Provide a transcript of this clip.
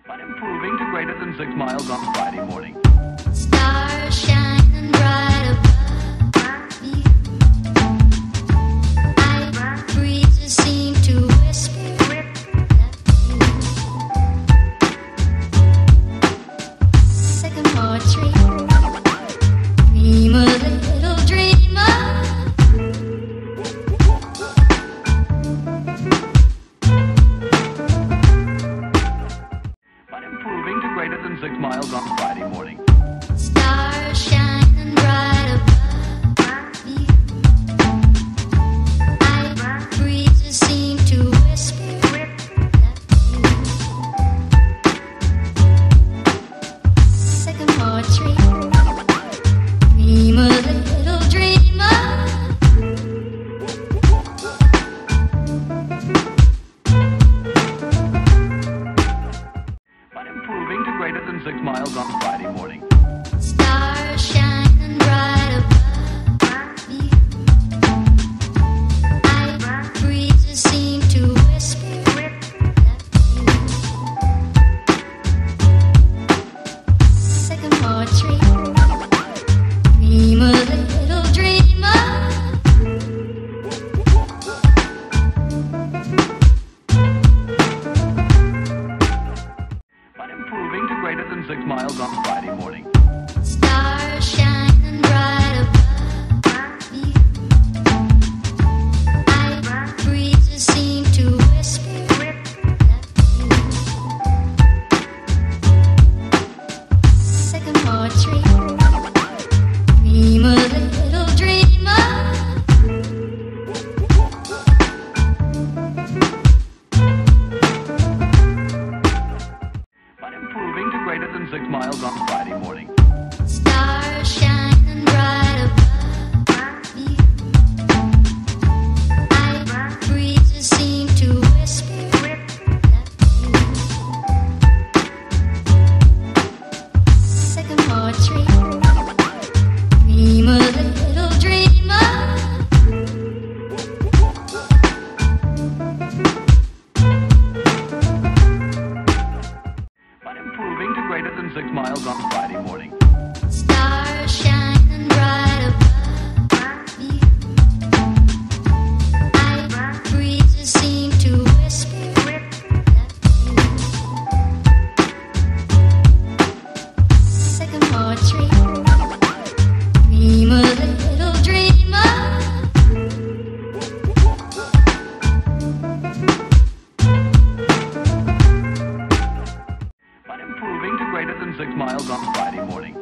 but improving to greater than 6 miles on Friday morning. Stars shining bright above me. Night breezes seem to whisper that sycamore tree. Dream a little dreamer. But improving to greater than 6 miles on Friday morning. Stars shining bright above me. Night breezes seem to whisper that sycamore tree. Dream a little dreamer. But improving to greater than 6 miles on Friday morning. Stars shining bright above me. Night breezes seem to whisper that sycamore tree. Dream a little dreamer. But improving to greater than 6 miles on Friday morning. Stars shining bright above me. Night breezes seem to whisper that sycamore tree. Dream a little dreamer. But improving to greater than 6 miles on Friday morning. Stars shining bright above me. Night breezes seem to whisper that sycamore tree. Dream a little dreamer. But improving to greater than 6 miles on Friday morning. Stars shining bright above me. Night breezes seem to whisper that sycamore tree. Dream a little dreamer. But improving to greater than 6 miles on Friday morning.